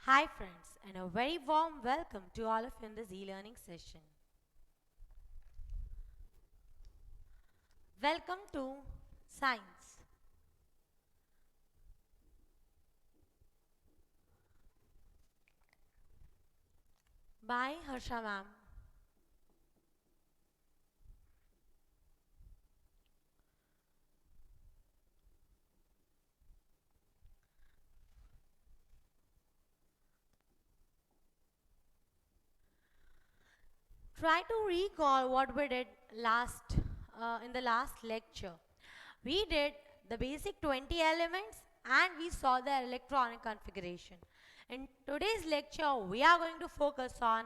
Hi friends, and a very warm welcome to all of you in this e-learning session. Welcome to Science. By Harsha ma'am. Try to recall what we did in the last lecture. We did the basic 20 elements and we saw their electronic configuration. In today's lecture, we are going to focus on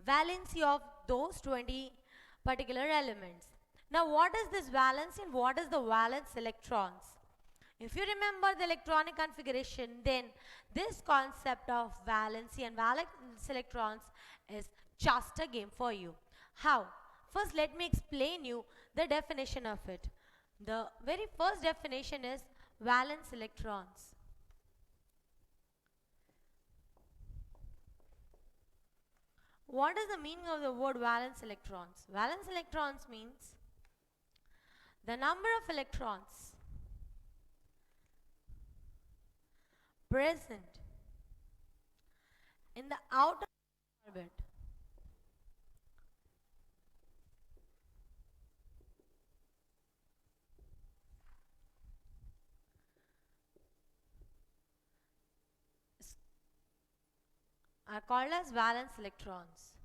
valency of those 20 particular elements. Now, what is this valency and what is the valence electrons? If you remember the electronic configuration, then this concept of valency and valence electrons is just a game for you. How? First, let me explain you the definition of it. The very first definition is valence electrons. What is the meaning of the word valence electrons? Valence electrons means the number of electrons present in the outer orbit are called as valence electrons.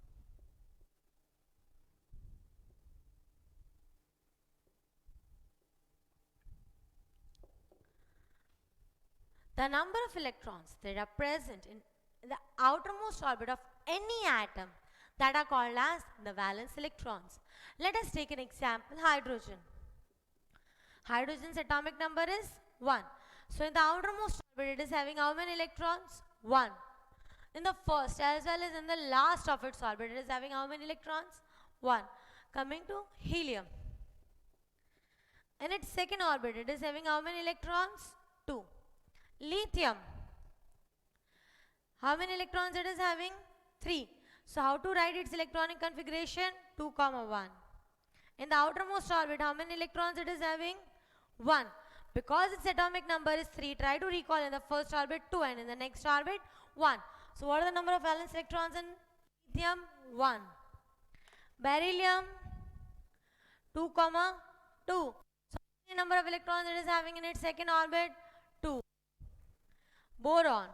The number of electrons that are present in the outermost orbit of any atom that are called as the valence electrons. Let us take an example, hydrogen. Hydrogen's atomic number is 1. So in the outermost orbit it is having how many electrons? 1. In the first as well as in the last of its orbit it is having how many electrons? 1. Coming to helium. In its second orbit it is having how many electrons? 2. Lithium. How many electrons it is having? 3. So how to write its electronic configuration? 2, 1. In the outermost orbit, how many electrons it is having? 1. Because its atomic number is 3, try to recall in the first orbit 2 and in the next orbit 1. So what are the number of valence electrons in lithium? 1. Beryllium 2, 2. So how many number of electrons it is having in its second orbit? 2. Boron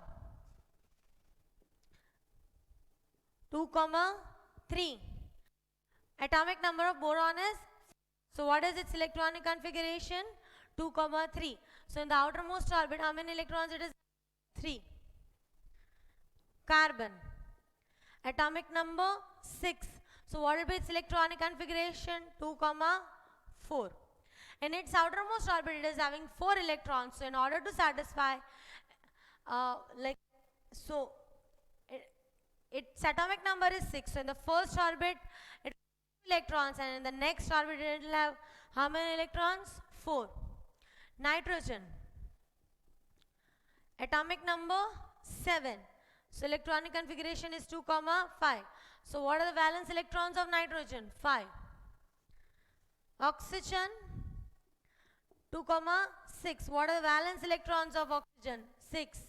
2, 3. Atomic number of boron is, so what is its electronic configuration? 2, 3. So in the outermost orbit, how many electrons it is? 3. Carbon. Atomic number 6. So what will be its electronic configuration? 2, 4. In its outermost orbit, it is having 4 electrons. So in order to satisfy, its atomic number is 6. So in the first orbit, it has 2 electrons, and in the next orbit, it will have how many electrons? 4. Nitrogen. Atomic number 7. So electronic configuration is 2, 5. So what are the valence electrons of nitrogen? 5. Oxygen 2, 6. What are the valence electrons of oxygen? 6.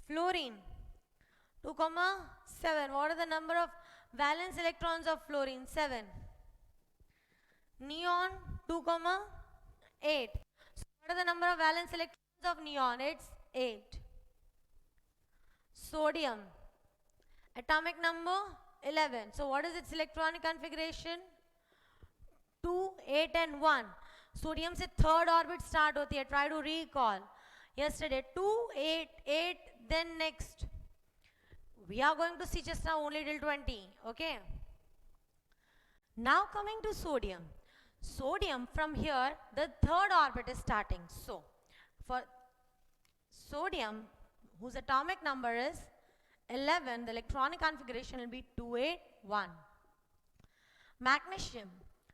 Fluorine 2, 7. What are the number of valence electrons of fluorine? 7. Neon 2, 8. So what are the number of valence electrons of neon? It's 8. Sodium. Atomic number 11. So what is its electronic configuration? 2, 8 and 1. Sodium से third orbit start होती है. Try to recall. Yesterday 2, 8, 8, then next. We are going to see just now only till 20. Okay. Now coming to sodium. Sodium from here, the third orbit is starting. So for sodium, whose atomic number is 11, the electronic configuration will be 281. Magnesium,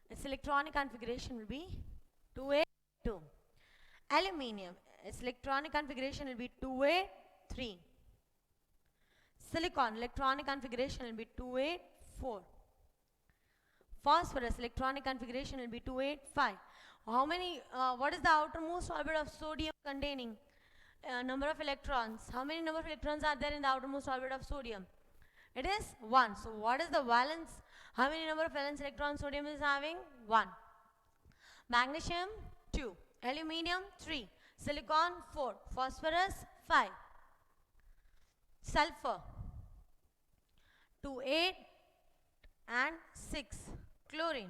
its electronic configuration will be 282. Aluminium, its electronic configuration will be 283. Silicon electronic configuration will be 284. Phosphorus electronic configuration will be 285. How many, what is the outermost orbit of sodium containing? Number of electrons. How many number of electrons are there in the outermost orbit of sodium? It is 1. So what is the valence? How many number of valence electrons sodium is having? 1. Magnesium 2. Aluminium 3. Silicon 4. Phosphorus 5. Sulfur 2, 8 and 6. Chlorine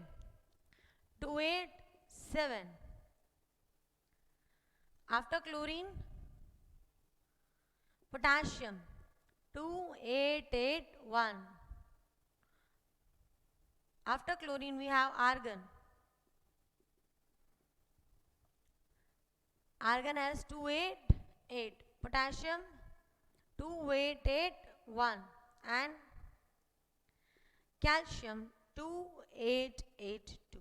2, 8, 7. After chlorine, potassium 2, 8, 8, 1. After chlorine we have argon. Argon has 2, 8, 8. Potassium 2, 8, 8, 1. And calcium 2, 8, 8, 2.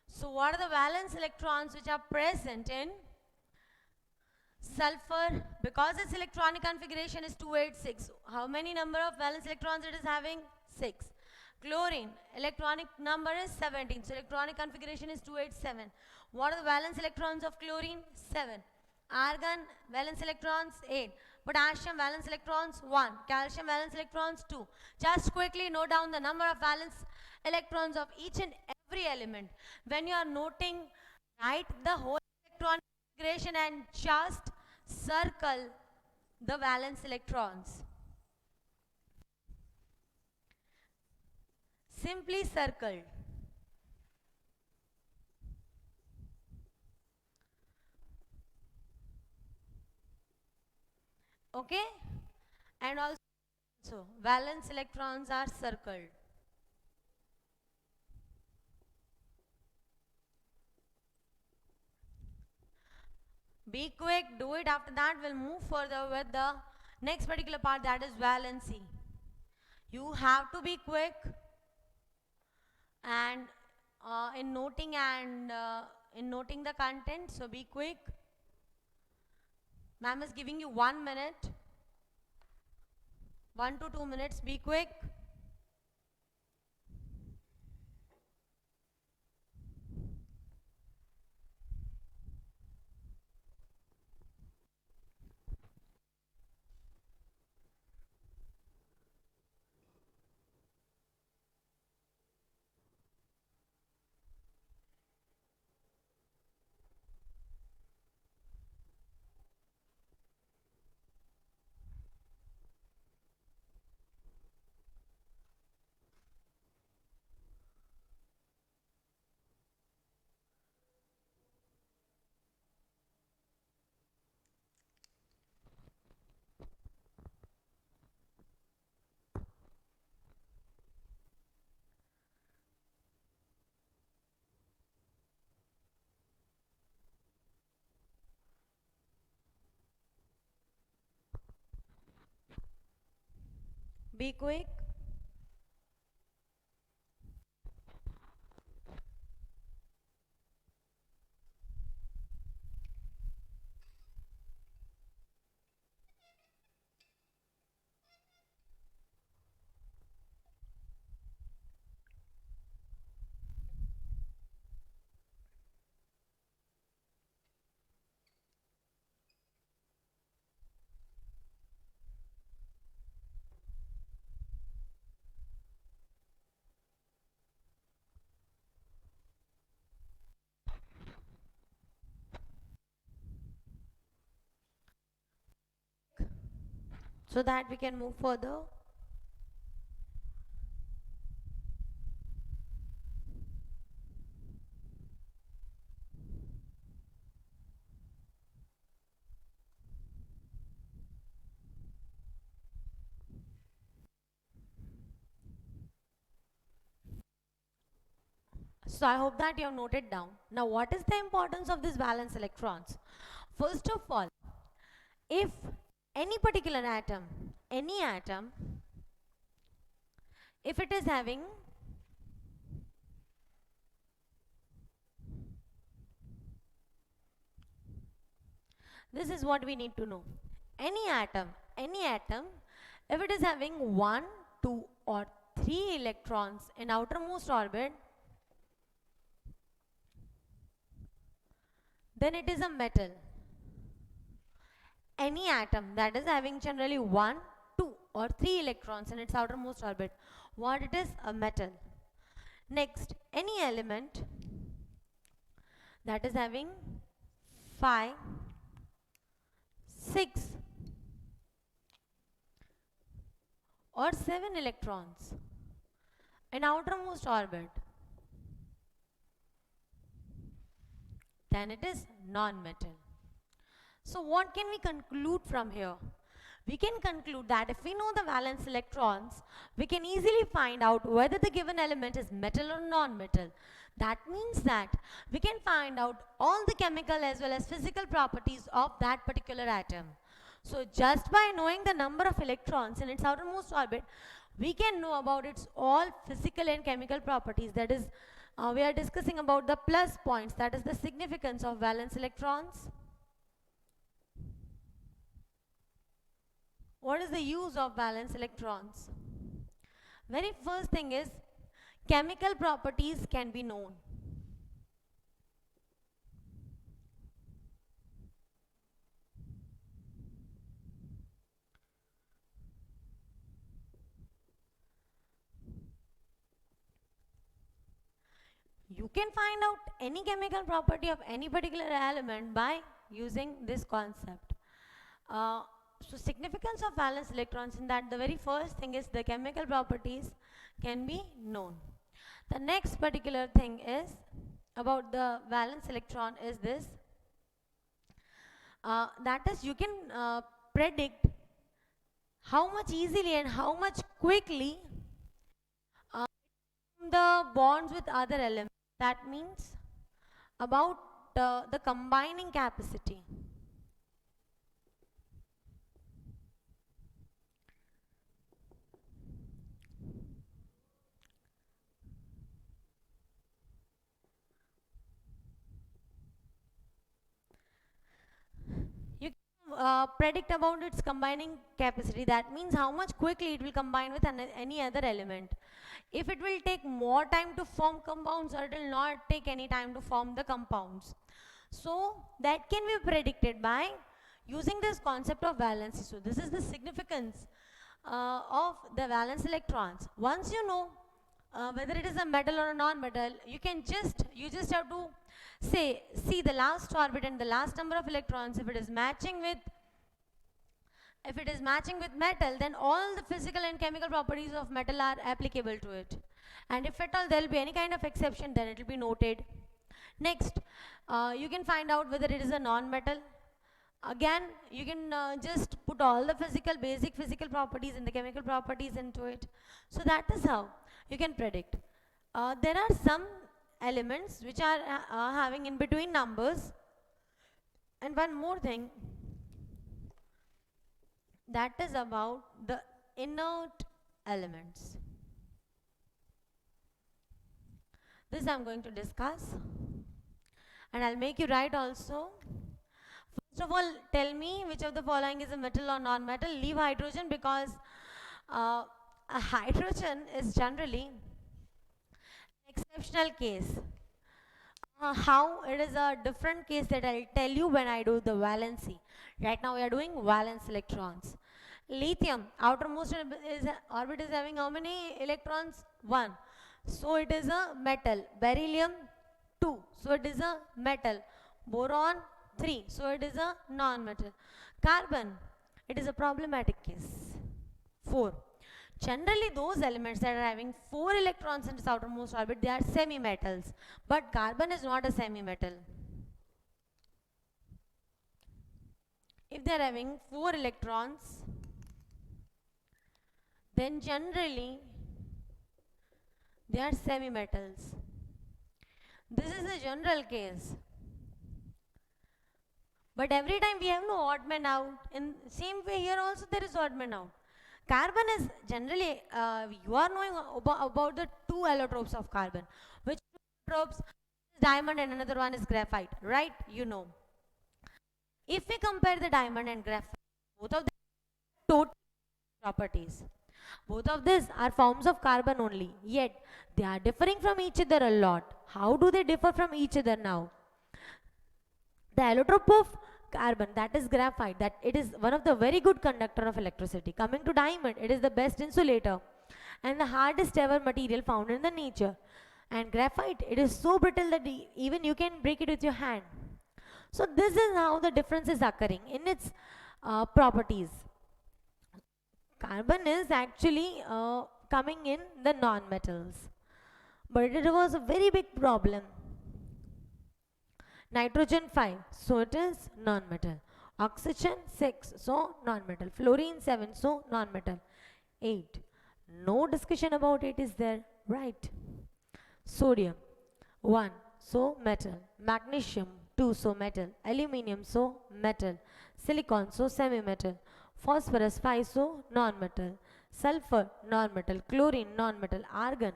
So what are the valence electrons which are present in sulfur? Because its electronic configuration is 286. How many number of valence electrons it is having? 6. Chlorine electronic number is 17. So electronic configuration is 287. What are the valence electrons of chlorine? 7. Argon valence electrons 8. Potassium valence electrons 1. Calcium valence electrons 2. Just quickly note down the number of valence electrons of each and every element. When you are noting, write the whole electron configuration and just circle the valence electrons. Simply circled. Okay? And also valence electrons are circled. Be quick, do it. After that we'll move further with the next particular part, that is valency. You have to be quick and in noting the content, so be quick. Ma'am is giving you 1 minute, 1 to 2 minutes, be quick. Be quick. So that we can move further. So I hope that you have noted down. Now what is the importance of these valence electrons? First of all, if any particular atom, any atom, if it is having this is what we need to know. Any atom If it is having 1, 2 or 3 electrons in outermost orbit, then it is a metal. Any atom that is having generally 1, 2 or 3 electrons in its outermost orbit, what it is? A metal. Next, any element that is having 5, 6 or 7 electrons in outermost orbit, then it is non-metal. So what can we conclude from here? We can conclude that if we know the valence electrons, we can easily find out whether the given element is metal or non-metal. That means that we can find out all the chemical as well as physical properties of that particular atom. So just by knowing the number of electrons in its outermost orbit, we can know about its all physical and chemical properties. That is, we are discussing about the plus points, that is the significance of valence electrons. What is the use of valence electrons? Very first thing is, chemical properties can be known. You can find out any chemical property of any particular element by using this concept. So significance of valence electrons, in that the very first thing is the chemical properties can be known. The next particular thing is about the valence electron is this, that is, you can predict how much easily and how much quickly the bonds with other elements. That means about the combining capacity. You can predict about its combining capacity. That means how much quickly it will combine with any other element. If it will take more time to form compounds, or it will not take any time to form the compounds. So that can be predicted by using this concept of valency. So this is the significance of the valence electrons. Once you know whether it is a metal or a non-metal, you just have to see the last orbit and the last number of electrons. If it is matching with metal, then all the physical and chemical properties of metal are applicable to it. And if at all there will be any kind of exception, then it will be noted. Next, you can find out whether it is a non-metal. Again, you can just put all the basic physical properties and the chemical properties into it. So that is how you can predict. There are some elements which are having in between numbers. And one more thing, that is about the inert elements. This I am going to discuss, and I'll make you write also. First of all, tell me which of the following is a metal or non-metal. Leave hydrogen, because a hydrogen is generally an exceptional case. How it is a different case, that I'll tell you when I do the valency. Right now we are doing valence electrons. Lithium, outermost orbit is having how many electrons? 1. So it is a metal. Beryllium, 2. So it is a metal. Boron, 3. So it is a non-metal. Carbon, it is a problematic case. 4. Generally those elements that are having 4 electrons in its outermost orbit, they are semi-metals. But carbon is not a semi-metal. If they are having 4 electrons, then generally they are semi-metals. This is a general case. But every time we have no odd man out. In same way here also there is odd man out. Carbon is generally, you are knowing about the 2 allotropes of carbon. Which 2 allotropes is diamond and another one is graphite, right? You know. If we compare the diamond and graphite, both of them totally properties. Both of these are forms of carbon only, yet they are differing from each other a lot. How do they differ from each other now? The allotrope of carbon, that is graphite, that it is one of the very good conductor of electricity. Coming to diamond, it is the best insulator and the hardest ever material found in the nature. And graphite, it is so brittle that even you can break it with your hand. So this is how the difference is occurring in its properties. Carbon is actually coming in the non-metals, but it was a very big problem. Nitrogen 5, so it is non-metal. Oxygen 6, so non-metal. Fluorine 7, so non-metal. 8, no discussion about it is there, right? Sodium 1, so metal. Magnesium 2, so metal. Aluminium, so metal. Silicon, so semi-metal. Phosphorus 5, so non-metal. Sulfur, non-metal. Chlorine, non-metal. Argon,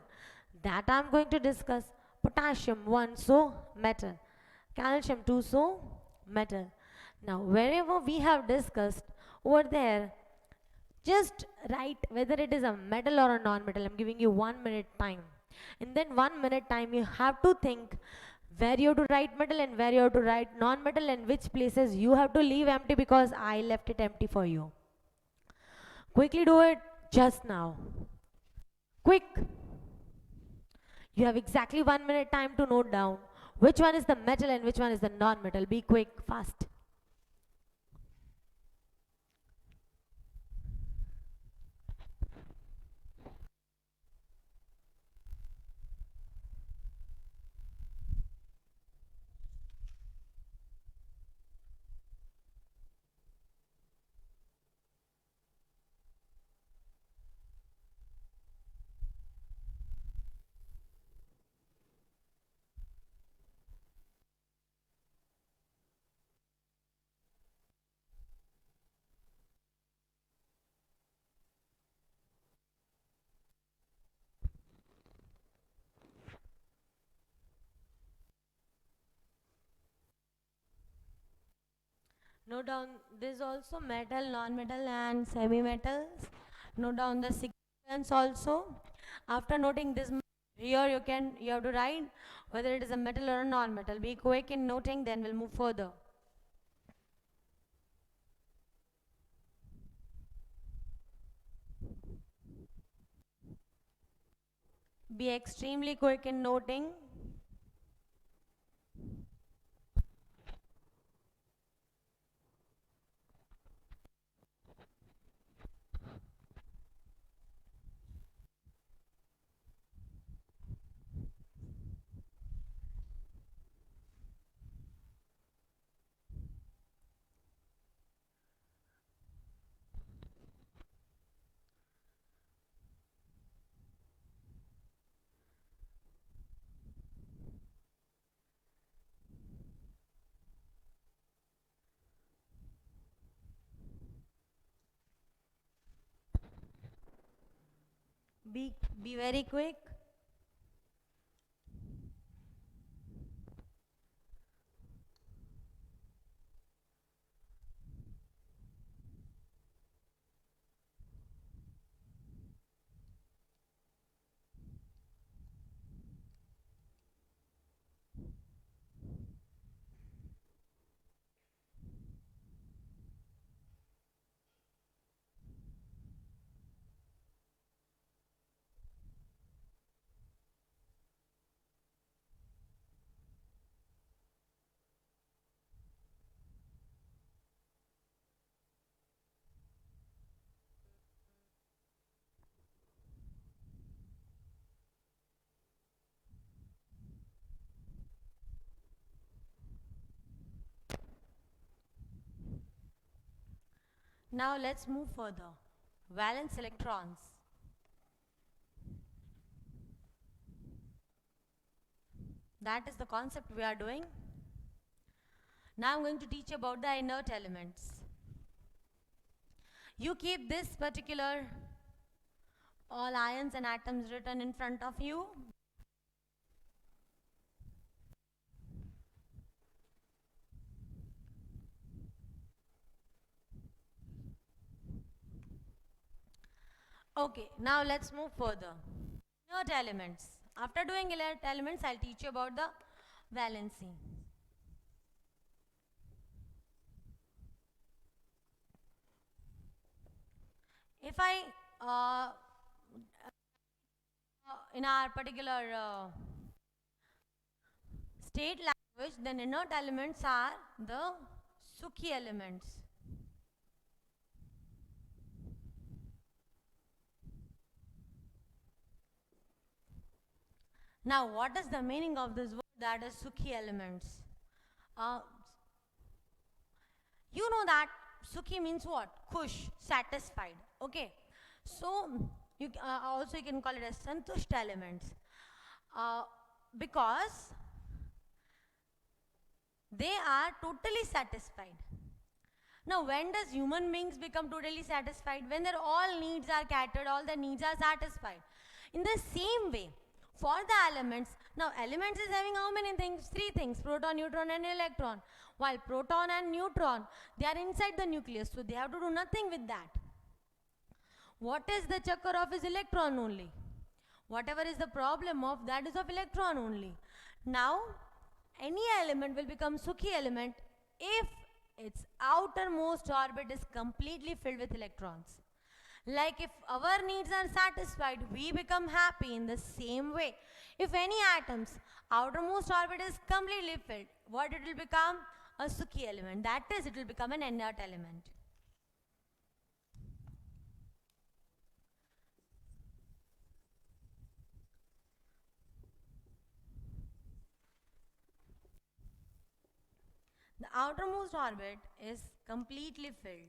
that I am going to discuss. Potassium 1, so metal. Calcium 2, so metal. Now wherever we have discussed over there, just write whether it is a metal or a non-metal. I'm giving you 1 minute time. In that 1 minute time, you have to think where you have to write metal and where you have to write non-metal and which places you have to leave empty because I left it empty for you. Quickly do it just now. Quick. You have exactly 1 minute time to note down which one is the metal and which one is the non-metal. Be quick, fast. Note down this also metal, non-metal and semi-metals. Note down the significance also. After noting this here you have to write whether it is a metal or a non-metal. Be quick in noting, then we'll move further. Be extremely quick in noting. Be very quick. Now let's move further. Valence electrons. That is the concept we are doing. Now I'm going to teach about the inert elements. You keep this particular all ions and atoms written in front of you. Okay, now let's move further. Inert elements. After doing inert elements, I'll teach you about the valency. If I, in our particular state language, then inert elements are the Sukhi elements. Now, what is the meaning of this word that is Sukhi elements? Uh, you know that Sukhi means what? Khush, satisfied. Okay. So, you also you can call it as Santusht elements. Because they are totally satisfied. Now, when does human beings become totally satisfied? When their all needs are catered, all their needs are satisfied. In the same way, for the elements, now elements is having how many things? Three things, proton, neutron and electron. While proton and neutron, they are inside the nucleus, so they have to do nothing with that. What is the chakkar of is electron only. Whatever is the problem of, that is of electron only. Now, any element will become Sukhi element if its outermost orbit is completely filled with electrons. Like if our needs are satisfied, we become happy in the same way. If any atom's outermost orbit is completely filled, what it will become? A Sukhi element. That is, it will become an inert element. The outermost orbit is completely filled.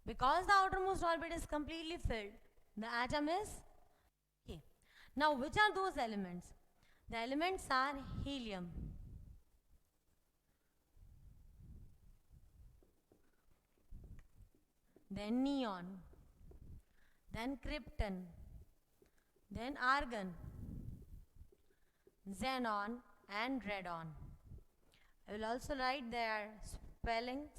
Because the outermost orbit is completely filled, the atom is okay. Now, which are those elements? The elements are helium, then neon, then krypton, then argon, xenon, and radon. I will also write their spellings.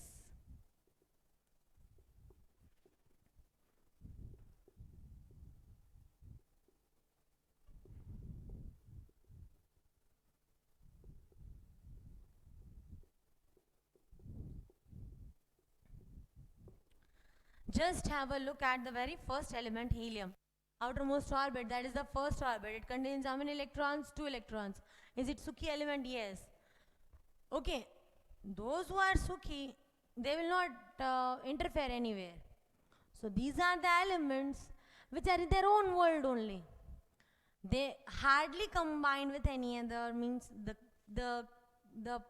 Just have a look at the very first element, helium. Outermost orbit, that is the first orbit. It contains how many electrons? 2 electrons. Is it Sukhi element? Yes. Okay. Those who are Sukhi, they will not interfere anywhere. So these are the elements which are in their own world only. They hardly combine with any other, means the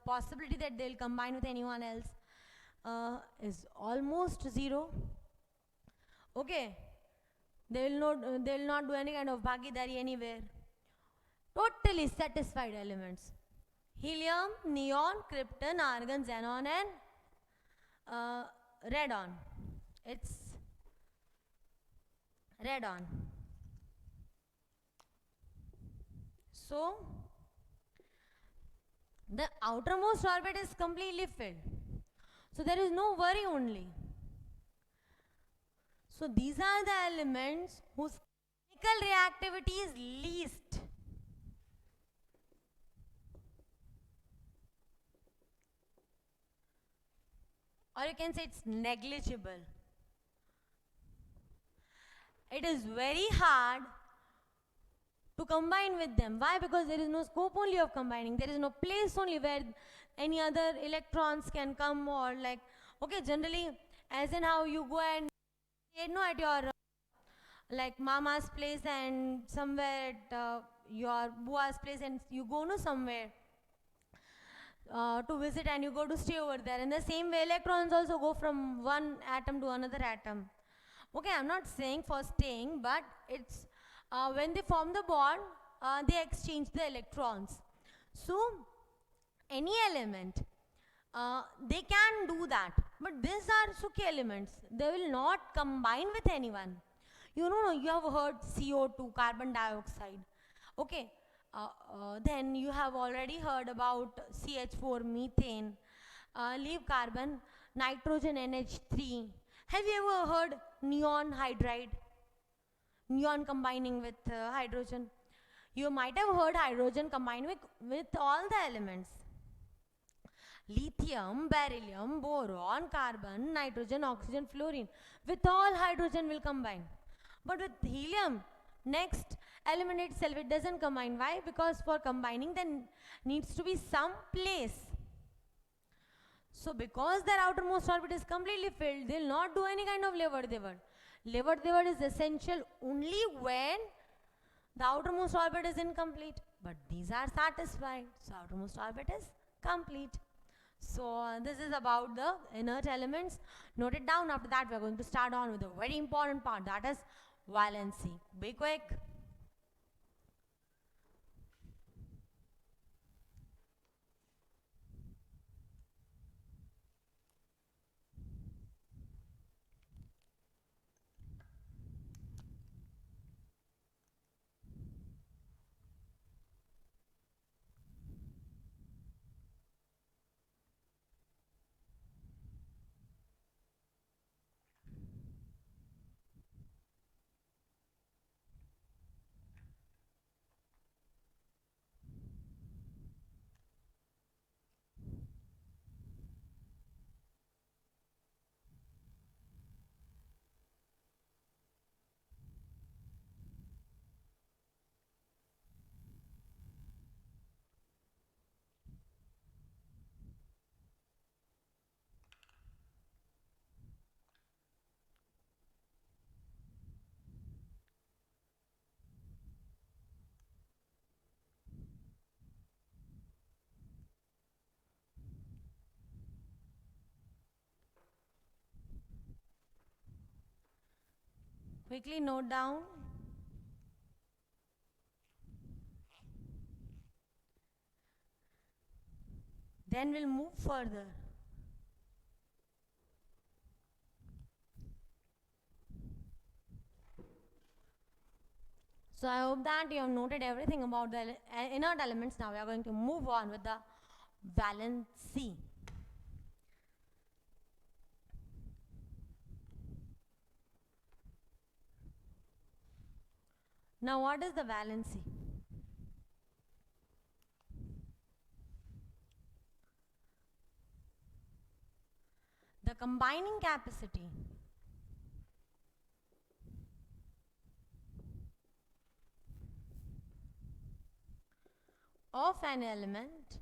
possibility that they'll combine with anyone else is almost zero. Okay, they will not do any kind of bhagidari anywhere. Totally satisfied elements. Helium, neon, krypton, argon, xenon, and radon. It's radon. So the outermost orbit is completely filled. So there is no worry only. So these are the elements whose chemical reactivity is least. Or you can say it's negligible. It is very hard to combine with them. Why? Because there is no scope only of combining. There is no place only where any other electrons can come, or like, okay, generally, as in how you go and at your like mama's place and somewhere at your bua's place, and you go no somewhere to visit and you go to stay over there. In the same way, electrons also go from one atom to another atom. Okay, I'm not saying for staying, but it's when they form the bond, they exchange the electrons. So, any element, they can do that. But these are Sukhi elements. They will not combine with anyone. You know, you have heard CO2, carbon dioxide. Okay, then you have already heard about CH4, methane, leave carbon, nitrogen NH3. Have you ever heard neon hydride? Neon combining with hydrogen. You might have heard hydrogen combined with all the elements. Lithium, beryllium, boron, carbon, nitrogen, oxygen, fluorine. With all hydrogen will combine. But with helium, next element itself, it doesn't combine. Why? Because for combining there needs to be some place. So because their outermost orbit is completely filled, they'll not do any kind of lever-dever. Lever-dever is essential only when the outermost orbit is incomplete. But these are satisfied. So outermost orbit is complete. So this is about the inert elements. Note it down. After that we are going to start on with a very important part, that is valency. Be quick. Quickly note down. Then we'll move further. So I hope that you have noted everything about the inert elements. Now we are going to move on with the valency. Now what is the valency? The combining capacity of an element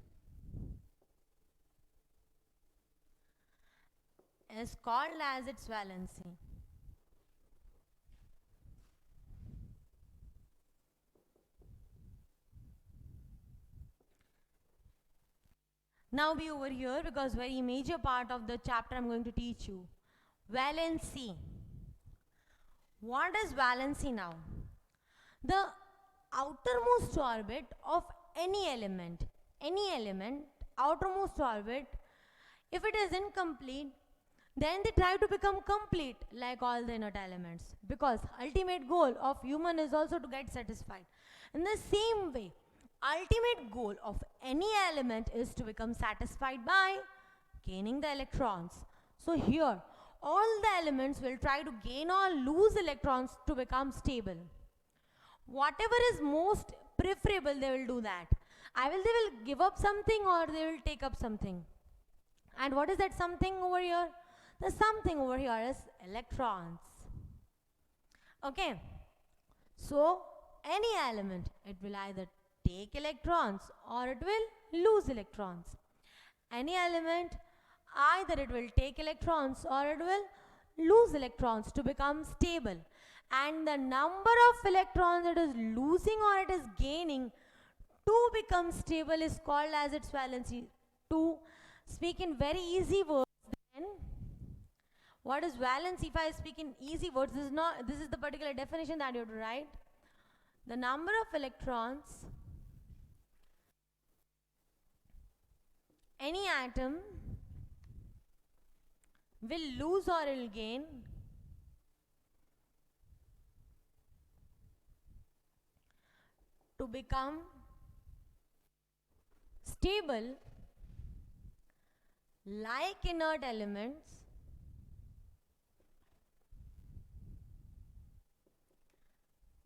is called as its valency. Now be over here because very major part of the chapter I'm going to teach you. Valency. What is valency now? The outermost orbit of any element, outermost orbit, if it is incomplete, then they try to become complete like all the inert elements, because ultimate goal of human is also to get satisfied. In the same way, ultimate goal of any element is to become satisfied by gaining the electrons. So here all the elements will try to gain or lose electrons to become stable. Whatever is most preferable, they will do that. They will give up something or they will take up something. And what is that something over here? The something over here is electrons. Okay. So any element, it will either take electrons or it will lose electrons. Any element, either it will take electrons or it will lose electrons to become stable. And the number of electrons it is losing or it is gaining to become stable is called as its valency. To speak in very easy words, then what is valency? If I speak in easy words, this is the particular definition that you have to write. The number of electrons any atom will lose or will gain to become stable like inert elements,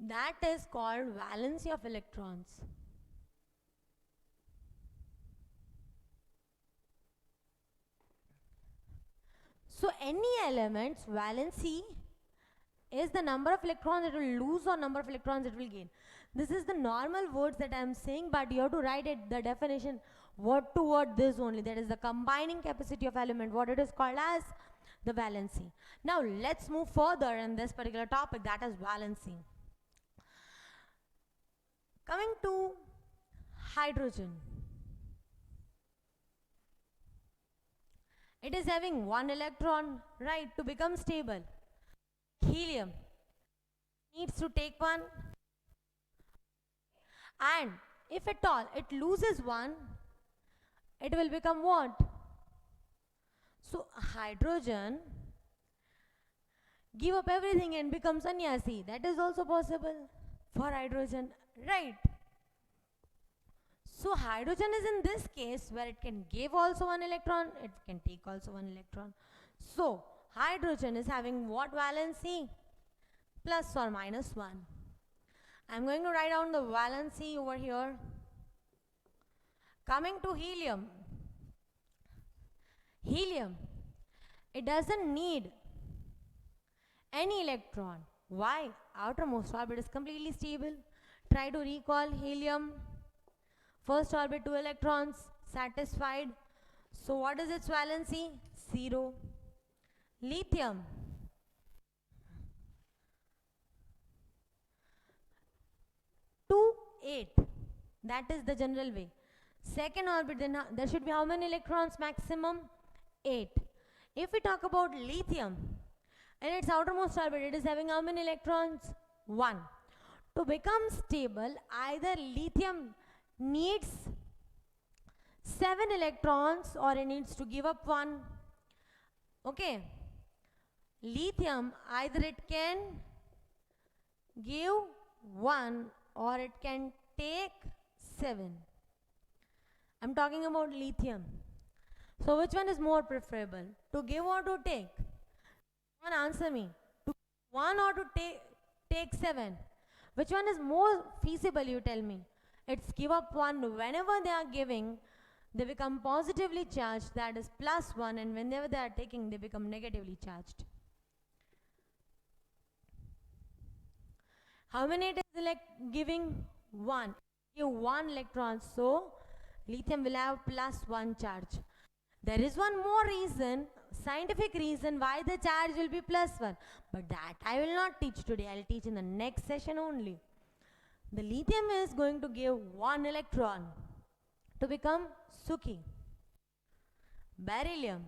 that is called valency of electrons. So any element's valency is the number of electrons it will lose or number of electrons it will gain. This is the normal words that I am saying, but you have to write it, the definition, word to word this only. That is the combining capacity of element, what it is called as the valency. Now let's move further in this particular topic, that is valency. Coming to hydrogen. It is having one electron, right, to become stable. Helium needs to take one, and if at all it loses one, it will become what? So hydrogen give up everything and become sannyasi. That is also possible for hydrogen, right? So hydrogen is in this case where it can give also one electron, it can take also one electron. So hydrogen is having what valency? Plus or minus 1. I'm going to write down the valency over here. Coming to helium. Helium, it doesn't need any electron. Why? Outermost orbit is completely stable. Try to recall helium. First orbit 2 electrons, satisfied. So what is its valency? 0. Lithium. Two, 8. That is the general way. Second orbit, then there should be how many electrons maximum? 8. If we talk about lithium, in its outermost orbit, it is having how many electrons? 1. To become stable, either lithium needs 7 electrons or it needs to give up 1. Okay. Lithium, either it can give 1 or it can take 7. I'm talking about lithium. So which one is more preferable? To give or to take? One answer me. To 1 or to take 7? Which one is more feasible, you tell me? It's give up 1. Whenever they are giving, they become positively charged, that is plus 1, and whenever they are taking, they become negatively charged. How many it is giving? 1. Give 1 electron, so lithium will have plus 1 charge. There is one more reason, scientific reason why the charge will be plus 1, but that I will not teach today. I will teach in the next session only. The lithium is going to give 1 electron to become Suki. Beryllium,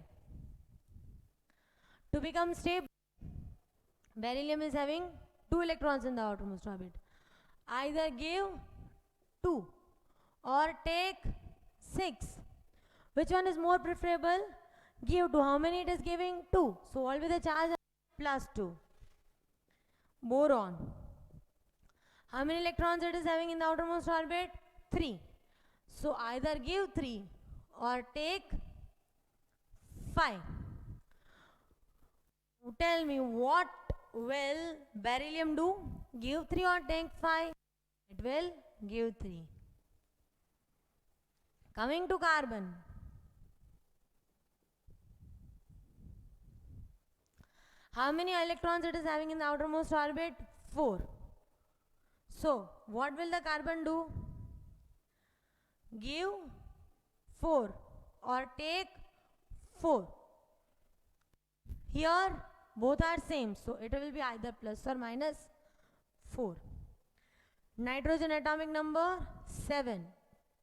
to become stable, beryllium is having 2 electrons in the outermost orbit. Either give 2 or take 6. Which one is more preferable? Give 2. How many it is giving? 2. So all with the charge plus 2. Boron. How many electrons it is having in the outermost orbit? 3. So either give 3 or take 5. Tell me, what will beryllium do? Give 3 or take 5? It will give 3. Coming to carbon. How many electrons it is having in the outermost orbit? 4. So, what will the carbon do? Give 4 or take 4. Here, both are same. So, it will be either plus or minus 4. Nitrogen atomic number 7.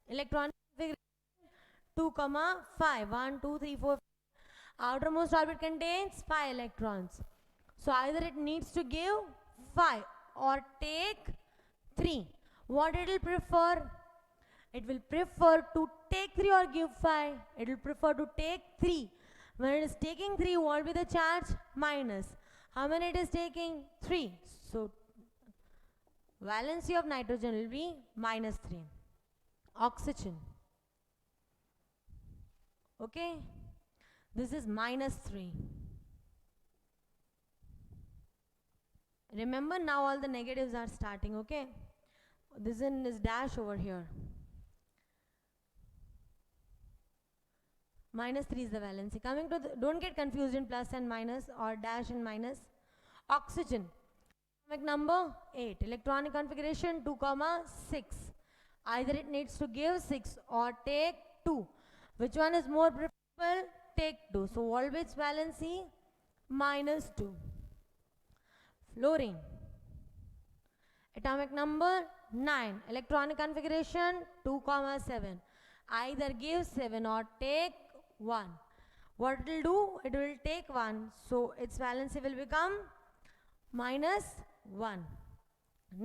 Electronic configuration 2, 5. 1, 2, 3, 4. Outermost orbit contains 5 electrons. So either it needs to give 5 or take 3. What it will prefer? It will prefer to take 3 or give 5. It will prefer to take 3. When it is taking 3, what will be the charge? Minus. How many it is taking? 3. So Valency of nitrogen will be -3. Oxygen. Okay. This is -3. Remember, now all the negatives are starting, okay? This is dash over here. -3 is the valency. Coming to the, don't get confused in plus and minus or dash and minus. Oxygen. Atomic number 8. Electronic configuration 2, 6. Either it needs to give 6 or take 2. Which one is more preferable? Take 2. So Wolbe's valency -2. Fluorine. Atomic number 9. Electronic configuration 2, 7. Either give 7 or take 1. What it will do? It will take 1. So its valency will become -1.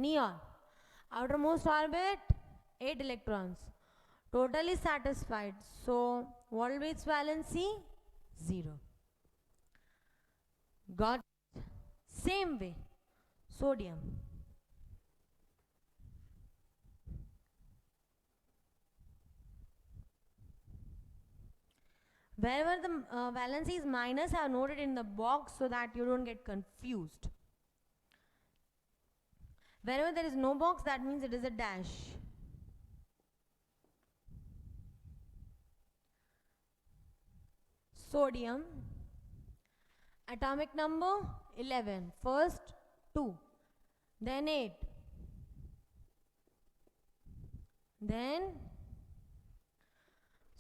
Neon. Outermost orbit 8 electrons. Totally satisfied. So what will be its valency? 0. Got it? Same way. Sodium. Wherever the valency is minus, I have noted in the box so that you don't get confused. Wherever there is no box, that means it is a dash. Sodium. Atomic number 11. First 2, then 8, then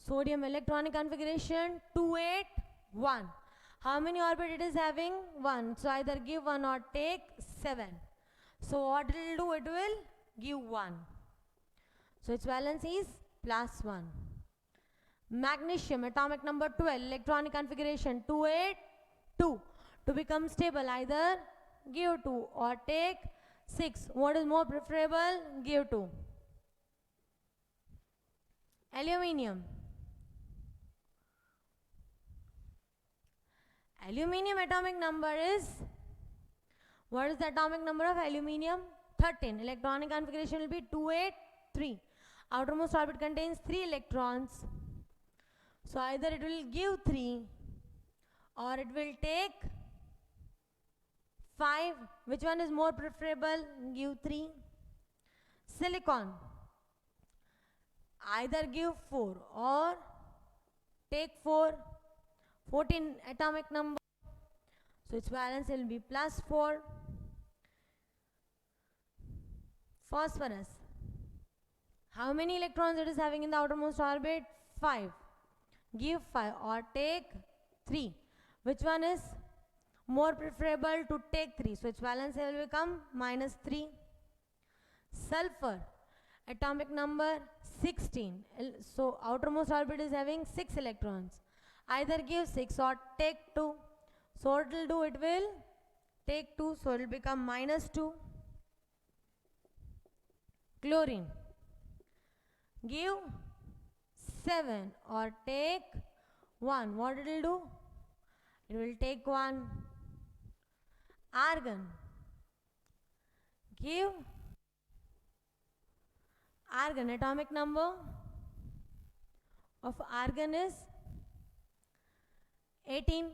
sodium electronic configuration 2, 8, 1. How many orbit it is having? 1. So either give 1 or take 7. So what it will do? It will give 1. So its valence is +1. Magnesium atomic number 12 electronic configuration 2, 8, 2. To become stable, either give 2 or take 6. What is more preferable? Give 2. Aluminium. Aluminium atomic number is, what is the atomic number of aluminium? 13. Electronic configuration will be 2, 8, 3. Outermost orbit contains 3 electrons. So either it will give 3 or it will take 5. Which one is more preferable? Give 3. Silicon. Either give 4 or take 4. 14 atomic number. So its valence will be +4. Phosphorus. How many electrons it is having in the outermost orbit? 5. Give 5 or take 3. Which one is more preferable? To take 3. So its valence will become -3. Sulfur. Atomic number 16. So outermost orbit is having 6 electrons. Either give 6 or take 2. So what it will do? It will take 2. So it will become -2. Chlorine. Give 7 or take 1. What it will do? It will take 1. Argon. Give argon. Atomic number of argon is 18.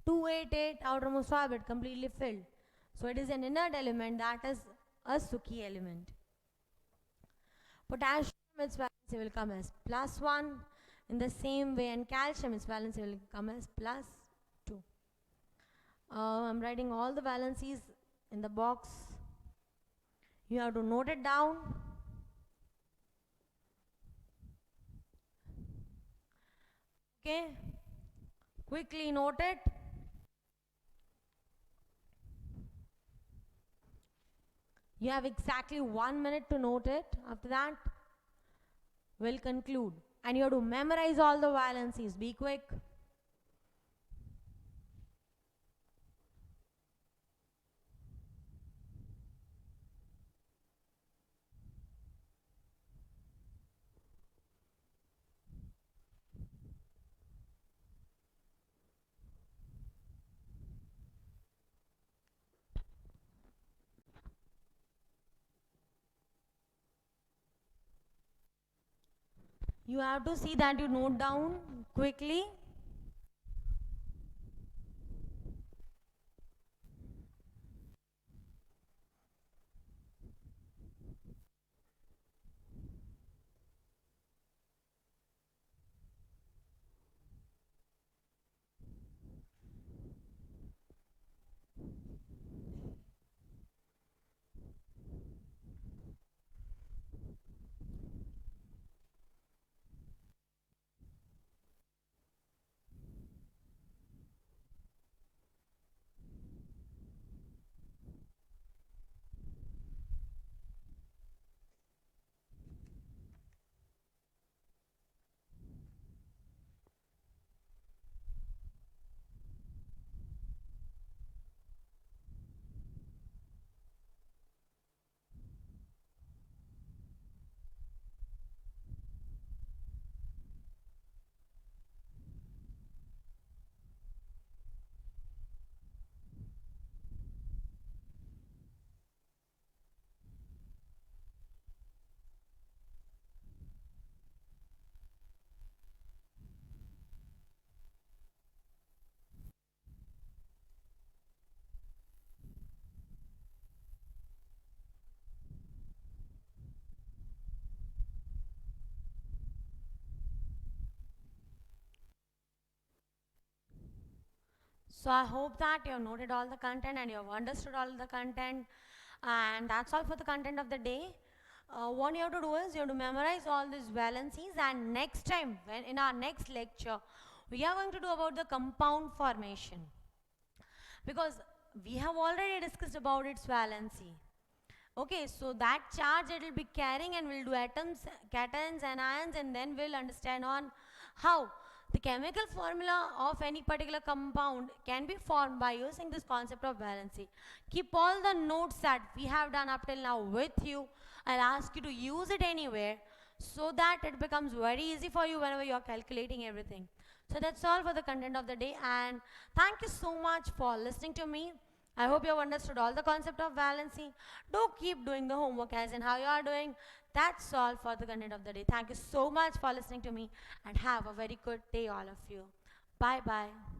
288. Outermost orbit completely filled. So it is an inert element, that is a Suki element. Potassium, its valency will come as +1. In the same way, and calcium, its valency will come as +2. I'm writing all the valencies in the box. You have to note it down. Okay, quickly note it. You have exactly 1 minute to note it. After that, we'll conclude. And you have to memorize all the valencies. Be quick. You have to see that you note down quickly. So I hope that you have noted all the content and you have understood all the content. And that's all for the content of the day. What you have to do is you have to memorize all these valencies, and next time, when in our next lecture, we are going to do about the compound formation, because we have already discussed about its valency. Okay, so that charge it will be carrying, and we'll do atoms, cations, anions, and then we'll understand on how the chemical formula of any particular compound can be formed by using this concept of valency. Keep all the notes that we have done up till now with you. I'll ask you to use it anywhere so that it becomes very easy for you whenever you're calculating everything. So that's all for the content of the day, and thank you so much for listening to me. I hope you have understood all the concept of valency. Do keep doing the homework as in how you are doing. That's all for the content of the day. Thank you so much for listening to me, and have a very good day, all of you. Bye bye.